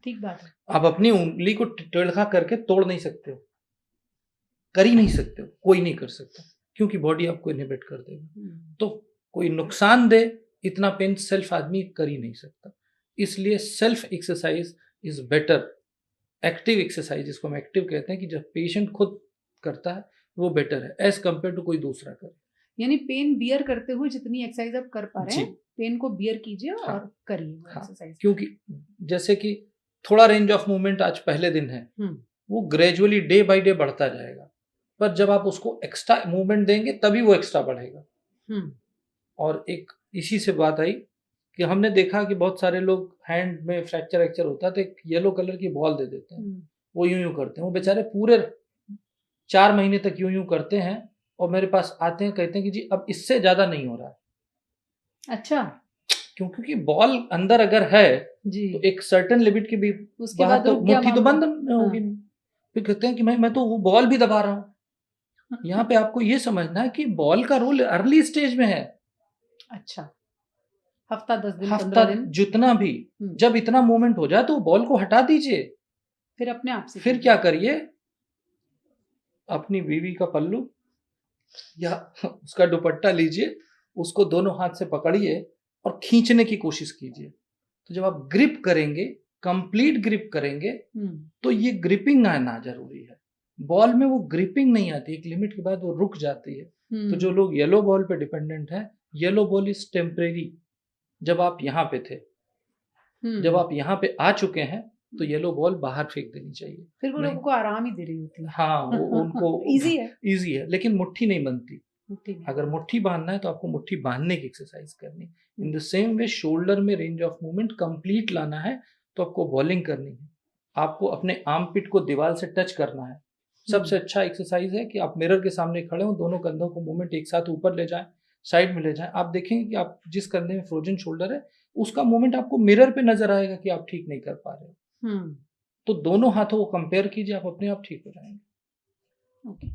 ठीक बात है। आप अपनी उंगली को टेढ़ा करके तोड़ नहीं सकते हो, कर ही नहीं सकते हो, कोई नहीं कर सकता, क्योंकि बॉडी आपको इनहिबिट कर देगा। तो कोई नुकसान दे इतना पेन सेल्फ आदमी कर ही नहीं सकता। इसलिए self exercise is better. Active exercise, जिसको हम एक्टिव कहते हैं, कि जब पेशेंट खुद करता है वो बेटर है एज कंपेयर टू कोई दूसरा करे। यानी पेन बियर करते हुए जितनी एक्सरसाइज आप कर पा रहे हैं, पेन को बियर कीजिए और करिए एक्सरसाइज। क्योंकि जैसे कि थोड़ा रेंज ऑफ मूवमेंट आज पहले दिन है, वो ग्रेजुअली डे बाय डे बढ़ता जाएगा, पर जब आप उसको एक्स्ट्रा मूवमेंट देंगे तभी वो एक्स्ट्रा बढ़ेगा। और एक इसी से बात आई कि हमने देखा कि बहुत सारे लोग हैंड में फ्रैक्चर होता है तो एक येलो कलर की बॉल दे देते हैं, वो यूं करते हैं, वो बेचारे पूरे 4 महीने तक यूं करते हैं और मेरे पास आते हैं, कहते हैं कि जी अब इससे ज्यादा नहीं हो रहा है। अच्छा, क्योंकि बॉल अंदर अगर है जी, तो एक सर्टेन लिमिट के भी उसके बाद तो मुट्ठी तो बंद होगी। फिर कहते हैं कि मैं तो वो बॉल भी दबा रहा हूँ। यहाँ पे आपको ये समझना है कि बॉल का रोल अर्ली स्टेज में है। अच्छा, हफ्ता 10 दिन, हफ्ता जितना भी, जब इतना मूवमेंट हो जाए तो बॉल को हटा दीजिए, फिर अपने आप से। फिर क्या करिए, अपनी बीवी का पल्लू या उसका दुपट्टा लीजिए, उसको दोनों हाथ से पकड़िए और खींचने की कोशिश कीजिए। तो जब आप ग्रिप करेंगे, कंप्लीट ग्रिप करेंगे, तो ये ग्रिपिंग आना जरूरी है। बॉल में वो ग्रिपिंग नहीं आती, एक लिमिट के बाद वो रुक जाती है। तो जो लोग येलो बॉल पे डिपेंडेंट है, येलो बॉल इज टेम्परेरी। जब आप यहाँ पे थे, जब आप यहाँ पे आ चुके हैं तो येलो बॉल बाहर फेंक देनी चाहिए। फिर वो लोगों को आराम ही दे रही होती है। हाँ, वो उनको इजी है, लेकिन मुट्ठी नहीं बनती। अगर मुट्ठी बांधना है तो आपको मुट्ठी बांधने की एक्सरसाइज करनी। In the same way shoulder में रेंज ऑफ मूवमेंट कंप्लीट लाना है तो आपको बॉलिंग करनी है, आपको अपने आर्म पिट को दीवार से टच करना है। सबसे अच्छा एक्सरसाइज है कि आप मिरर के सामने खड़े हो, दोनों कंधों को मूवमेंट एक साथ ऊपर ले जाएं, साइड में ले जाएं। आप देखेंगे कि आप जिस कंधे में फ्रोजन शोल्डर है उसका मूवमेंट आपको मिरर पे नजर आएगा कि आप ठीक नहीं कर पा रहे हो। तो दोनों हाथों को कंपेयर कीजिए, आप अपने आप ठीक हो जाएंगे। ओके।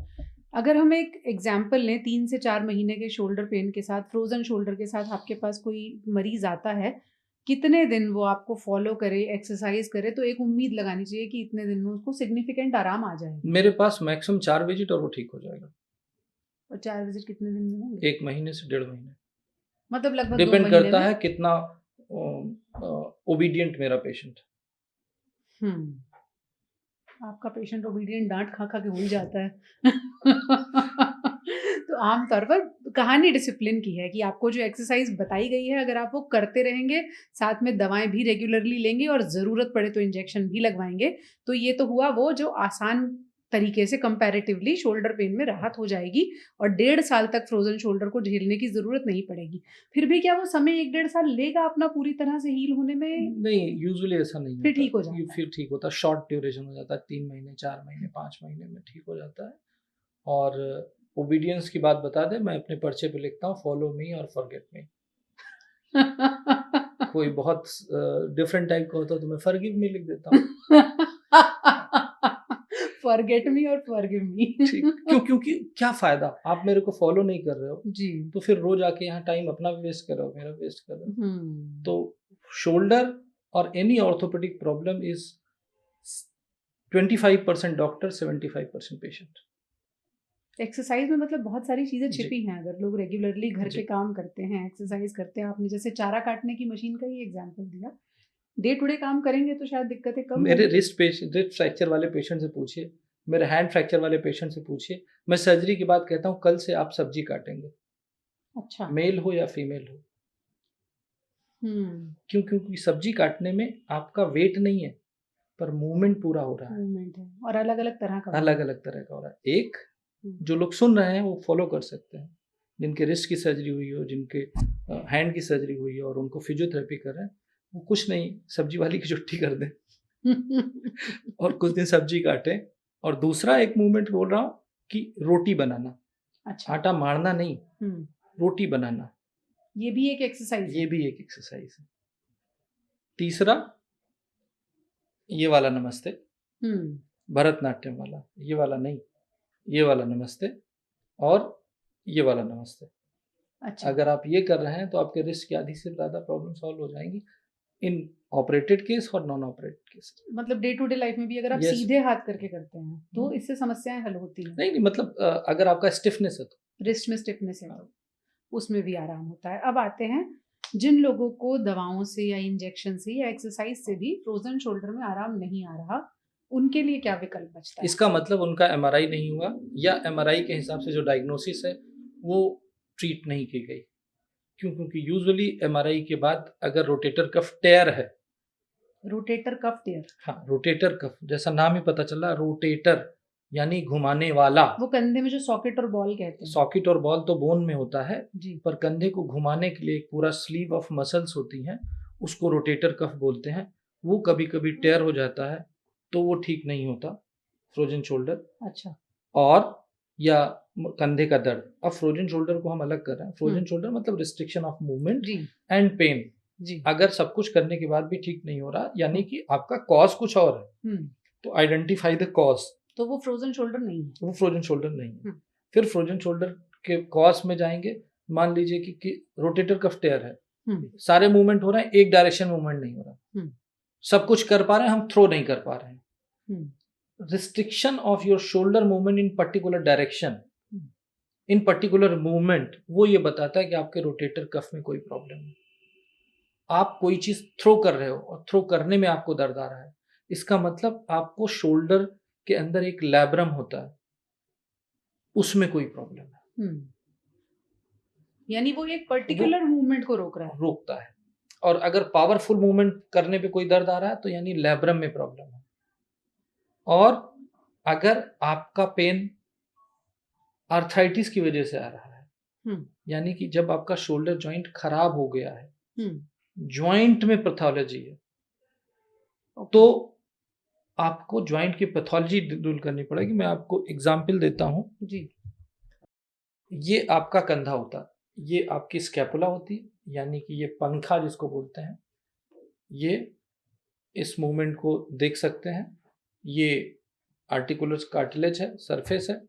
अगर हम एक एग्जाम्पल लें, 3 से 4 महीने के शोल्डर पेन के साथ, फ्रोजन शोल्डर के साथ आपके पास कोई मरीज आता है, कितने दिन वो आपको फॉलो करे, एक्सरसाइज करे, तो एक उम्मीद लगानी चाहिए कि इतने दिन में उसको सिग्निफिकेंट आराम आ जाएगा? मेरे पास मैक्सिमम 4 विजिट और वो ठीक हो जाएगा। और 4 विजिट कितने दिन में होंगे? 1 महीने से 1.5 महीने। मतलब लगभग 2 डिपेंड महीने करता में? है कितना ओबीडियंट मेरा पेशेंट है। आपका पेशेंट ओबीडियंट डाँट खा-खा के भूल जाता है। तो आम तौर पर कहानी डिसिप्लिन की है कि आपको जो एक्सरसाइज़ बताई गई है, अगर आप वो करते रहेंगे, साथ में दवाएँ भी रेगुलरली लेंगे और ज़रूरत पड़े तो इंजेक्शन भी लगवाएँगे, तो ये तो हुआ वो जो आसान तरीके से कंपैरेटिवली शोल्डर पेन में राहत हो जाएगी और 1.5 साल तक फ्रोज़न शोल्डर को झेलने की ज़रूरत नहीं पड़ेगी। फिर भी क्या वो समय 1 डेढ़ साल लेगा अपना पूरी तरह से हील होने में? नहीं, यूजुअली ऐसा नहीं फिर होता। ठीक हो जाता ये है। फिर ठीक होता है, शॉर्ट ड्यूरेशन हो जाता है, 3 महीने, 4 महीने, 5 महीने में ठीक हो जाता है। और ओबीडियंस की बात बता दें, मैं अपने पर्चे पे लिखता हूँ फॉलो मी और फॉरगेट मी। कोई बहुत डिफरेंट टाइप का होता तो मैं फॉरगिव मी लिख देता हूँ। फॉरगेट मी और फॉरगिव मी। ठीक, क्योंकि क्या फ़ायदा? आप मेरे को फॉलो नहीं कर रहे हो, जी। तो फिर रोज़ आके यहाँ टाइम अपना भी वेस्ट कर रहे हो, मेरा वेस्ट कर रहे हो। हुँ। तो शोल्डर और any orthopaedic problem is 25% doctor, 75% patient. Exercise में मतलब बहुत सारी चीज़ें जी। छिपी हैं, अगर लोग रेगुलरली घर जी। के काम करते हैं, एक्सरसाइज़ करते हैं, आपने जैसे चारा काटने की मशीन का ही एग्ज़ाम्पल दिया। डे टू डे काम करेंगे तो शायद दिक्कतें कम मेरे होंगी। रिस्ट फ्रैक्चर वाले पेशेंट से पूछिए, मेरे हैंड फ्रैक्चर वाले पेशेंट से पूछिए। मैं सर्जरी के बाद कहता हूँ कल से आप सब्जी काटेंगे, अच्छा। मेल हो या फीमेल हो। हुँ। क्यों? क्योंकि सब्जी काटने में आपका वेट नहीं है, पर मूवमेंट पूरा हो रहा है। मूवमेंट है और अलग-अलग तरह का। अलग-अलग तरह का हो रहा है। एक हुँ। जो लोग सुन रहे हैं वो फॉलो कर सकते हैं। जिनके रिस्ट की सर्जरी हुई हो, जिनके हैंड की सर्जरी हुई हो और उनको फिजियोथेरेपी कर रहे हैं, वो कुछ नहीं, सब्जी वाली की छुट्टी कर दें और कुछ दिन सब्जी काटें। और दूसरा एक मूवमेंट बोल रहा हूँ कि रोटी बनाना, अच्छा। आटा मारना नहीं, हुँ। रोटी बनाना, ये भी एक एक्सरसाइज़ ये है। भी एक एक्सरसाइज है। तीसरा, ये वाला नमस्ते, हुँ। भरतनाट्यम वाला, ये वाला नहीं, ये वाला नमस्ते और ये वाला नमस्ते। अच्छा। अगर आप ये कर रहे हैं तो आपके रिस्क की आधी से ज़्यादा प्रॉब्लम सॉल्व हो जाएंगी इन ऑपरेटेड केस और नॉन ऑपरेटेड केस। मतलब डे टू डे लाइफ में भी अगर आप Yes. सीधे हाथ करके करते हैं, तो इससे समस्याएँ हल होती हैं। नहीं, नहीं, मतलब अगर आपका स्टिफनेस है तो। रिस्ट में स्टिफनेस है तो उसमें भी आराम होता है। अब आते हैं जिन लोगों को दवाओं से या इंजेक्शन से या एक्सरसाइज से भी फ्रोजन शोल्डर में आराम नहीं आ रहा, उनके लिए क्या विकल्प बचता है? इसका मतलब उनका एमआरआई नहीं हुआ या एमआरआई के हिसाब से जो डायग्नोसिस है वो ट्रीट नहीं की गई। क्यों? क्योंकि यूजुअली एमआरआई के बाद अगर रोटेटर कफ टेयर है, रोटेटर कफ टेयर, हाँ, रोटेटर कफ जैसा नाम ही पता चला, रोटेटर यानी घुमाने वाला। वो कंधे में जो सॉकेट और बॉल कहते हैं। सॉकेट और बॉल तो बोन में होता है, जी। पर कंधे को घुमाने के लिए एक पूरा स्लीव ऑफ मसल्स होती हैं, उसको रोटेटर कफ बोलते हैं। वो कभी कभी टेयर हो जाता है तो वो ठीक नहीं होता, फ्रोजन शोल्डर। अच्छा। और या कंधे का दर्द। अब फ्रोजन शोल्डर को हम अलग कर रहे हैं। फ्रोजन शोल्डर मतलब रिस्ट्रिक्शन ऑफ मूवमेंट जी। And pain. जी। अगर सब कुछ करने के बाद भी ठीक नहीं हो रहा, यानी कि आपका कॉज कुछ और है, तो आइडेंटिफाई द कॉज। तो वो फ्रोजन शोल्डर नहीं है। वो फ्रोजन शोल्डर नहीं है। फिर फ्रोजन शोल्डर के कॉज में जाएंगे। मान लीजिए कि रोटेटर कफ टेयर है, सारे मूवमेंट हो रहे हैं, एक डायरेक्शन मूवमेंट नहीं हो रहा, सब कुछ कर पा रहे हैं, हम थ्रो नहीं कर पा रहे हैं। Restriction of your shoulder movement in particular direction, in particular movement, वो ये बताता है कि आपके रोटेटर कफ में कोई प्रॉब्लम है। आप कोई चीज थ्रो कर रहे हो और थ्रो करने में आपको दर्द आ रहा है, इसका मतलब आपको शोल्डर के अंदर एक लैब्रम होता है, उसमें कोई प्रॉब्लम है। यानी वो एक पर्टिकुलर मूवमेंट को रोक रहा है, रोकता है। और अगर पावरफुल मूवमेंट करने पे कोई दर्द आ रहा है तो यानी लैब्रम में प्रॉब्लम है। और अगर आपका पेन आर्थराइटिस की वजह से आ रहा है, यानी कि जब आपका शोल्डर जॉइंट खराब हो गया है, जॉइंट में पैथोलॉजी है, तो आपको जॉइंट की पैथोलॉजी डील करनी पड़ेगी। मैं आपको एग्जांपल देता हूं जी। ये आपका कंधा होता है, ये आपकी स्कैपुला होती है, यानी कि ये पंखा जिसको बोलते हैं। ये इस मूवमेंट को देख सकते हैं, ये आर्टिकुलर कार्टिलेज है, सरफेस है,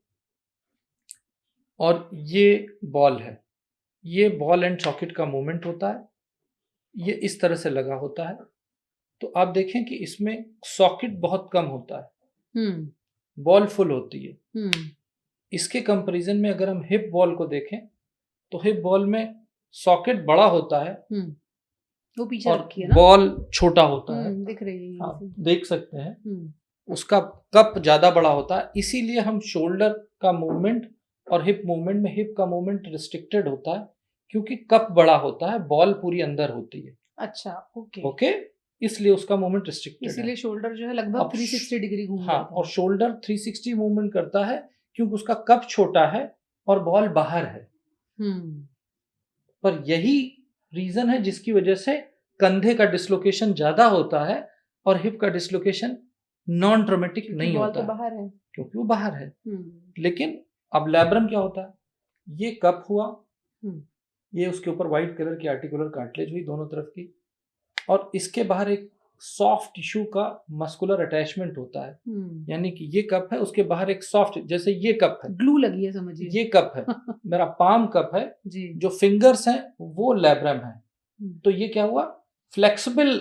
और ये बॉल है। ये बॉल एंड सॉकेट का मूवमेंट होता है। ये इस तरह से लगा होता है। तो आप देखें कि इसमें सॉकेट बहुत कम होता है, बॉल फुल होती है। इसके कंपैरिजन में अगर हम हिप बॉल को देखें तो हिप बॉल में सॉकेट बड़ा होता है वो पीछे और रखी है ना, बॉल छोटा होता है। दिख रही है, आप देख सकते हैं उसका कप ज्यादा बड़ा होता है, इसीलिए हम शोल्डर का मूवमेंट और हिप मूवमेंट में हिप का मूवमेंट रिस्ट्रिक्टेड होता है, क्योंकि कप बड़ा होता है, बॉल पूरी अंदर होती है। अच्छा, ओके, इसलिए उसका मूवमेंट रिस्ट्रिक्टेड है। इसीलिए शोल्डर जो है लगभग 360 डिग्री घूम हाँ, और शोल्डर 360 मूवमेंट करता है क्योंकि उसका कप छोटा है और बॉल बाहर है। पर यही रीजन है जिसकी वजह से कंधे का डिसलोकेशन ज्यादा होता है और हिप का डिसलोकेशन नॉन ट्रॉमेटिक नहीं होता तो बाहर है, क्योंकि वो बाहर है। लेकिन अब लैब्रम क्या होता है, ये कप हुआ, ये उसके ऊपर व्हाइट कलर की आर्टिकुलर कार्टिलेज हुई दोनों तरफ की, और इसके बाहर एक सॉफ्ट टिश्यू का मस्कुलर अटैचमेंट होता है। यानी कि ये कप है, उसके बाहर एक सॉफ्ट, जैसे ये कप है, ग्लू लगी है समझिए, ये कप है मेरा पाम कप है जी। जो फिंगर्स हैं वो लैब्रम है। तो ये क्या हुआ, फ्लेक्सिबल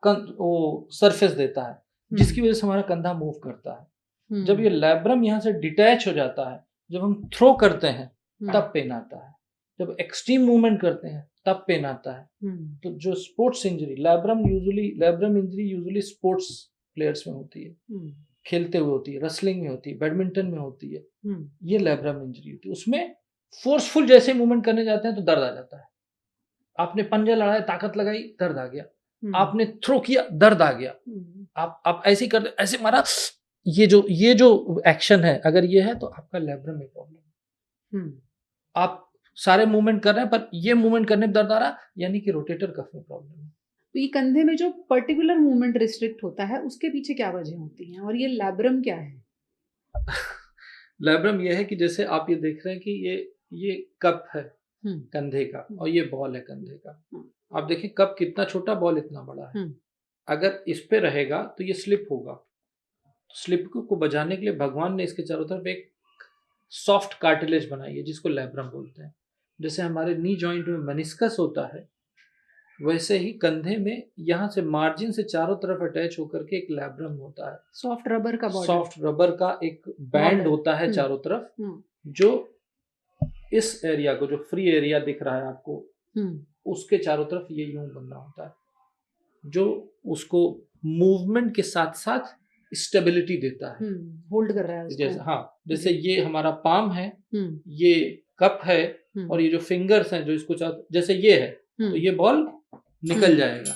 वो सरफेस देता है जिसकी वजह से हमारा कंधा मूव करता है। जब ये लैब्रम यहाँ से डिटैच हो जाता है, जब हम थ्रो करते हैं तब पेन आता है, जब एक्सट्रीम मूवमेंट करते हैं तब पेन आता है। तो जो sports injury, labrum injury usually sports players में होती है, खेलते हुए होती है, रेसलिंग में होती है, बैडमिंटन में होती है, ये लैब्रम इंजरी होती है। उसमें फोर्सफुल जैसे मूवमेंट करने जाते हैं तो दर्द आ जाता है। आपने पंजा लड़ाया, ताकत लगाई, दर्द आ गया, आपने थ्रो किया, दर्द आ गया, आप ऐसे कर ऐसे मारा, ये जो एक्शन है अगर ये है तो आपका लैब्रम में प्रॉब्लम है। आप सारे मूवमेंट कर रहे हैं पर ये मूवमेंट करने में दर्द आ रहा, यानी कि रोटेटर कफ में प्रॉब्लम है। तो ये कंधे में जो पर्टिकुलर मूवमेंट रिस्ट्रिक्ट होता है उसके पीछे क्या वजह होती है, और ये लैब्रम क्या है? लैब्रम ये है कि जैसे आप ये देख रहे हैं कि ये कप है कंधे का और ये बॉल है कंधे का। आप देखिए कप कितना छोटा, बॉल इतना बड़ा है। अगर इस पे रहेगा तो ये स्लिप होगा। तो स्लिप को बचाने के लिए भगवान ने इसके चारों तरफ एक सॉफ्ट कार्टिलेज बनाई है जिसको लैब्रम बोलते हैं। जैसे हमारे नी जॉइंट में मेनिस्कस होता है, वैसे ही कंधे में यहाँ से मार्जिन से चारों तरफ अटैच होकर के एक लैब्रम होता है। सॉफ्ट रबर का बॉर्डर, सॉफ्ट रबर का एक बैंड होता है चारों तरफ, जो इस एरिया को, जो फ्री एरिया दिख रहा है आपको, उसके चारों तरफ ये यूं बना होता है, जो उसको मूवमेंट के साथ साथ स्टेबिलिटी देता है, होल्ड कर रहा है उसको। जैसे जैसे ये हमारा पाम है, ये कप है, और ये जो फिंगर्स हैं जो इसको जैसे ये है, तो ये बॉल निकल जाएगा,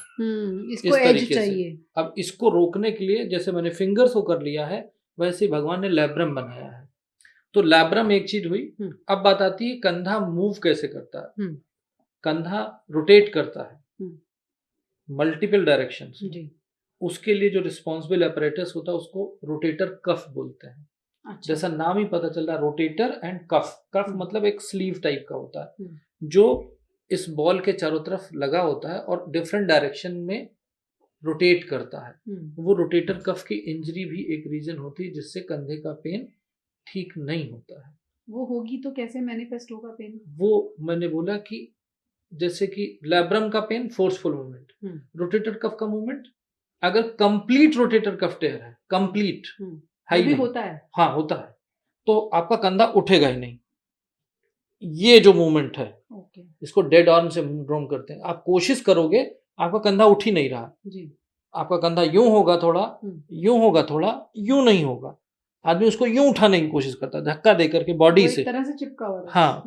इसको एज चाहिए। अब इसको रोकने के लिए जैसे मैंने फिंगर्स को कर लिया है, वैसे ही भगवान ने लैब्रम बनाया है। तो लैब्रम एक चीज हुई। अब बात आती है कंधा मूव कैसे करता है। कंधा रोटेट करता है मल्टीपल डायरेक्शन, उसके लिए जो रिस्पॉन्सिबल अपरेटस होता है उसको रोटेटर कफ बोलते हैं। अच्छा। जैसा नाम ही पता चल रहा है, रोटेटर एंड कफ। कफ मतलब एक स्लीव टाइप का होता है जो इस बॉल के चारों तरफ लगा होता है और डिफरेंट डायरेक्शन में रोटेट करता है। वो रोटेटर कफ की इंजरी भी एक रीजन होती है जिससे कंधे का पेन ठीक नहीं होता है। वो होगी तो कैसे मैनिफेस्ट होगा पेन? वो मैंने बोला कि जैसे कि लैब्रम का pain forceful movement, rotator cuff का मूवमेंट अगर कंप्लीट रोटेटर कफ टेयर है, कंप्लीट है भी होता है, हाँ होता है, तो आपका कंधा उठेगा ही नहीं। ये जो मूवमेंट है इसको डेड आर्म सिंड्रोम करते हैं। आप कोशिश करोगे, आपका कंधा उठ ही नहीं रहा जी। आपका कंधा यूं होगा थोड़ा, यूं होगा थोड़ा, यूं नहीं होगा। आदमी उसको यूं उठाने की कोशिश करता है धक्का दे करके बॉडी से, तरह से चिपका हुआ है। हाँ,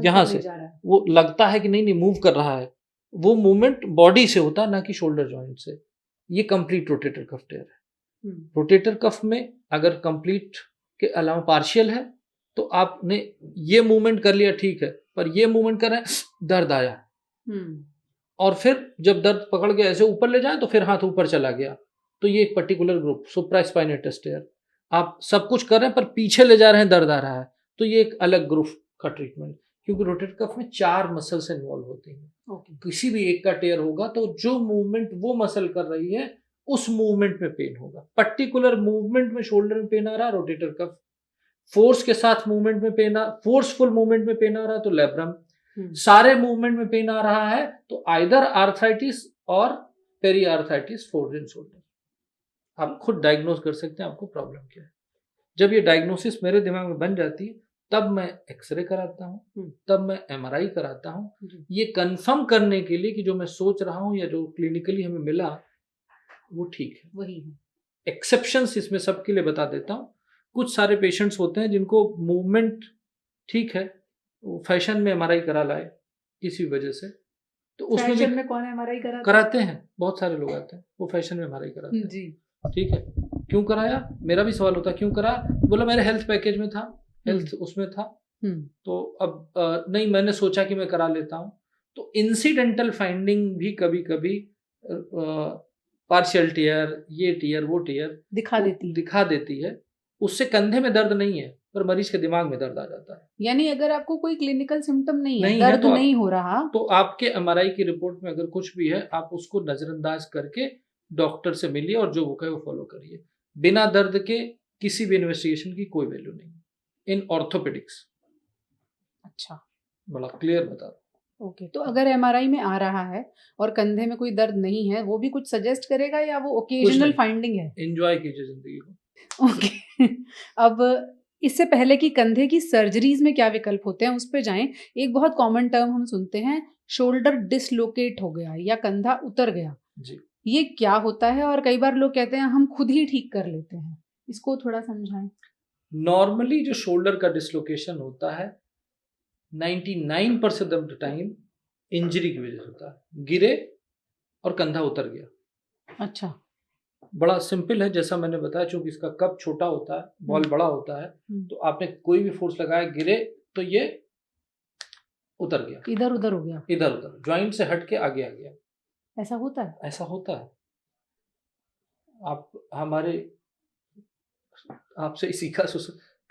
यहाँ से वो लगता है कि नहीं मूव कर रहा है। वो मूवमेंट बॉडी से होता है, ना कि शोल्डर जॉइंट से। ये कंप्लीट रोटेटर कफ टेयर है। रोटेटर कफ में अगर कंप्लीट के अलावा पार्शियल है तो आपने ये मूवमेंट कर लिया ठीक है, पर ये मूवमेंट कर रहे हैं, दर्द आया, और फिर जब दर्द पकड़ के ऐसे ऊपर ले जाए तो फिर हाथ ऊपर चला गया, तो ये एक पर्टिकुलर ग्रुप सुप्रास्पाइनेटस टेयर। आप सब कुछ कर रहे हैं पर पीछे ले जा रहे हैं, दर्द आ रहा है, तो ये एक अलग ग्रुप का ट्रीटमेंट। क्योंकि रोटेटर कफ में 4 मसल्स इन्वॉल्व होती हैं। किसी भी एक का टेयर होगा तो जो मूवमेंट वो मसल कर रही है उस मूवमेंट में पेन होगा। पर्टिकुलर मूवमेंट में शोल्डर में पेन आ रहा है, रोटेटर कफ। फोर्स के साथ मूवमेंट में पेन, फोर्सफुल मूवमेंट में पेन आ रहा है तो लैब्रम। सारे मूवमेंट में पेन आ रहा है तो आइदर आर्थराइटिस और पेरी आर्थराइटिस फोर्ड शोल्डर। आप खुद डायग्नोज कर सकते हैं आपको प्रॉब्लम क्या है। जब ये डायग्नोसिस मेरे दिमाग में बन जाती है तब मैं एक्सरे कराता हूँ, तब मैं एमआरआई कराता हूँ, ये कंफर्म करने के लिए कि जो मैं सोच रहा हूँ या जो क्लिनिकली हमें मिला वो ठीक है। वही है। एक्सेप्शंस इसमें सबके लिए बता देता हूँ। कुछ सारे पेशेंट्स होते हैं जिनको मूवमेंट ठीक है, फैशन में एमआरआई करा लाए किसी वजह से, तो उसमें फैशन में कौन एमआरआई कराते हैं, बहुत सारे लोग आते हैं वो फैशन में एमआरआई कराते हैं जी। ठीक है, क्यों कराया, मेरा भी सवाल होता है क्यों करा, बोला मेरे हेल्थ पैकेज में था, हेल्थ उसमें था, तो अब नहीं मैंने सोचा कि मैं करा लेता हूँ। तो इंसिडेंटल फाइंडिंग भी कभी कभी पार्शियल टीयर, ये टीयर वो टीयर दिखा देती है। उससे कंधे में दर्द नहीं है पर मरीज के दिमाग में दर्द आ जाता है। यानी अगर आपको कोई क्लिनिकल सिम्टम नहीं है, दर्द तो नहीं हो रहा, तो आपके एमआरआई की रिपोर्ट में अगर कुछ भी है आप उसको नजरअंदाज करके डॉक्टर से मिलिए और जो वो कहे वो फॉलो करिए। बिना दर्द के किसी भी इन्वेस्टिगेशन की कोई वैल्यू नहीं इन ऑर्थोपेडिक्स। अच्छा, बड़ा क्लियर बता रहा। ओके, तो अगर एमआरआई में आ रहा है और कंधे में कोई दर्द नहीं है, वो भी कुछ सजेस्ट करेगा या वो ओकेजनल फाइंडिंग है? एंजॉय कीजिए जिंदगी को। ओके अब इससे पहले कि कंधे की सर्जरीज में क्या विकल्प होते हैं उस पे जाएं, एक बहुत कॉमन टर्म हम सुनते हैं, शोल्डर डिसलोकेट हो गया या कंधा उतर गया जी। ये क्या होता है और कई बार लोग कहते हैं हम खुद ही ठीक कर लेते हैं, इसको थोड़ा समझाएं। नॉर्मली जो शोल्डर का डिसलोकेशन होता है 99% ऑफ द टाइम इंजरी की वजह से होता है, गिरे और कंधा उतर गया। अच्छा, बड़ा सिंपल है, जैसा मैंने बताया, चूंकि इसका कप छोटा होता है, बॉल बड़ा होता है, तो आपने कोई भी फोर्स लगाया, गिरे तो ये उतर गया, इधर उधर हो गया, इधर उधर ज्वाइंट से हट के आगे आ गया। ऐसा होता है? ऐसा होता है। आप हमारे आपसे सीखा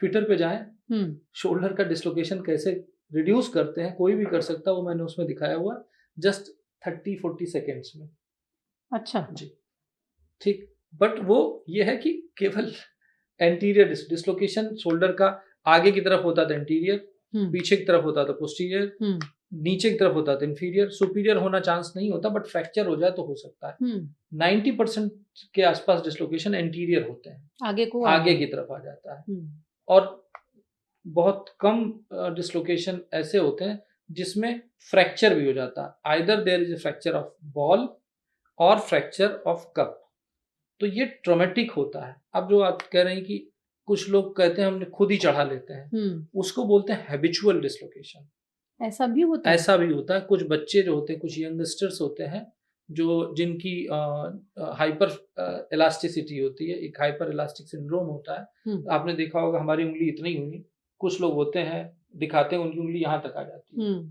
ट्विटर पे जाएं, शोल्डर का डिसलोकेशन कैसे रिड्यूस करते हैं, कोई भी कर सकता है, वो मैंने उसमें दिखाया हुआ जस्ट 30-40 सेकेंड्स में। अच्छा जी, ठीक। बट वो ये है कि केवल एंटीरियर डिसलोकेशन शोल्डर का आगे की तरफ होता था एंटीरियर, पीछे की तरफ होता था पोस्टीरियर, नीचे की तरफ होता था इंफीरियर, सुपीरियर होना चांस नहीं होता, बट फ्रैक्चर हो जाए तो हो सकता है। 90% के आसपास डिसलोकेशन एंटीरियर होते हैं, आगे की तरफ आ जाता है, और बहुत कम डिसलोकेशन ऐसे होते हैं जिसमें फ्रैक्चर भी हो जाता है, either there is a fracture of ball और फ्रैक्चर ऑफ कप, तो ये ट्रॉमेटिक होता है। अब जो आप कह रहे हैं कि कुछ लोग कहते हैं हमने खुद ही चढ़ा लेते हैं, उसको बोलते हैं हैबिचुअल डिसलोकेशन। ऐसा भी होता है? ऐसा भी होता है। कुछ बच्चे जो होते हैं, कुछ यंगस्टर्स होते हैं जो जिनकी हाइपर इलास्टिसिटी होती है, एक हाइपर इलास्टिक सिंड्रोम होता है। आपने देखा होगा हमारी उंगली इतनी हुई, कुछ लोग होते हैं दिखाते हैं उनकी उंगली यहाँ तक आ जाती है,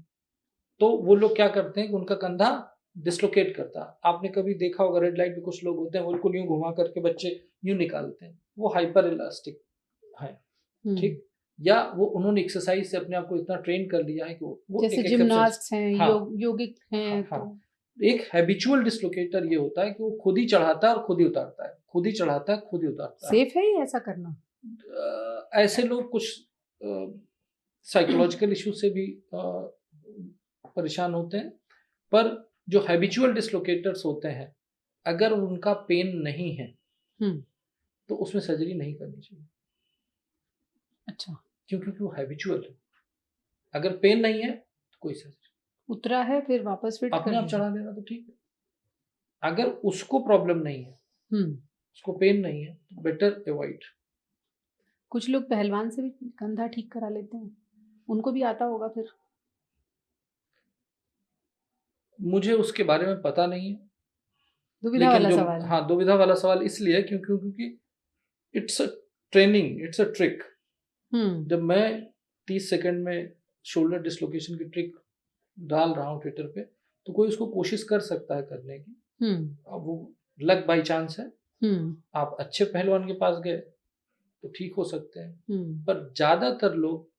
तो वो लोग क्या करते हैं कि उनका कंधा डिसलोकेट करता है। आपने कभी देखा होगा रेड लाइट पे कुछ लोग होते हैं वो बिल्कुल यूं घुमा करके बच्चे यूं निकालते हैं, वो हाइपर इलास्टिक है, ठीक। या वो उन्होंने एक्सरसाइज से अपने आप को इतना ट्रेन कर लिया है कि वो जैसे जिम्नास्ट हैं, योगिक हैं, तो एक हैबिचुअल डिसलोकेटर ये होता है कि वो खुद ही चढ़ाता है और खुद ही उतारता है, खुद ही चढ़ाता है खुद ही उतारता है। सेफ है ये ऐसा करना? ऐसे लोग कुछ साइकोलॉजिकल इश्यू से भी परेशान होते हैं, पर जो हैबिचुअल डिसलोकेटर्स होते हैं अगर उनका पेन नहीं है तो उसमें सर्जरी नहीं करनी चाहिए। अच्छा, क्योंकि वो हैबिचुअल है। अगर पेन नहीं है तो कोई सर्जरी, उतरा है फिर वापस फिट अपने आप चढ़ा लेना तो ठीक है। अगर उसको प्रॉब्लम नहीं है, उसको पेन नहीं है, तो बेटर अवॉइड। कुछ लोग पहलवान से भी कंधा ठीक करा लेते हैं, उनको भी आता होगा फिर? मुझे उसके बारे में पता नहीं है, दुविधा वाला सवाल। हाँ, दुविधा वाला सवाल इसलिए क्योंकि it's a training, it's a trick. जब मैं 30 सेकंड में शोल्डर डिसलोकेशन की ट्रिक डाल रहा हूँ ट्विटर पे, तो कोई उसको कोशिश कर सकता है करने की। अब वो लक बाई चांस है, आप अच्छे पहलवान के पास गए तो ठीक हो सकते हैं, पर ज्यादातर लोग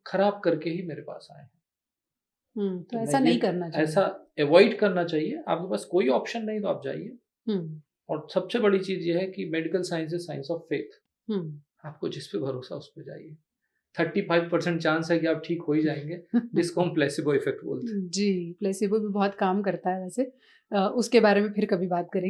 खराब करके ही मेरे पास आए हैं। तो ऐसा नहीं करना चाहिए, ऐसा अवॉइड करना चाहिए। आपके पास कोई ऑप्शन नहीं तो आप जाइए। और सबसे बड़ी चीज ये है कि medical science is science of faith, आपको जिस पे भरोसा उस पे जाइए। 35% चांस है कि आप ठीक हो ही जाएंगे, जिसको हम प्लेसिबो इफेक्ट बोलते हैं। जी, प्लेसिबो भी बहुत काम करता है वैसे। उसके बारे में फिर कभी बात करेंगे।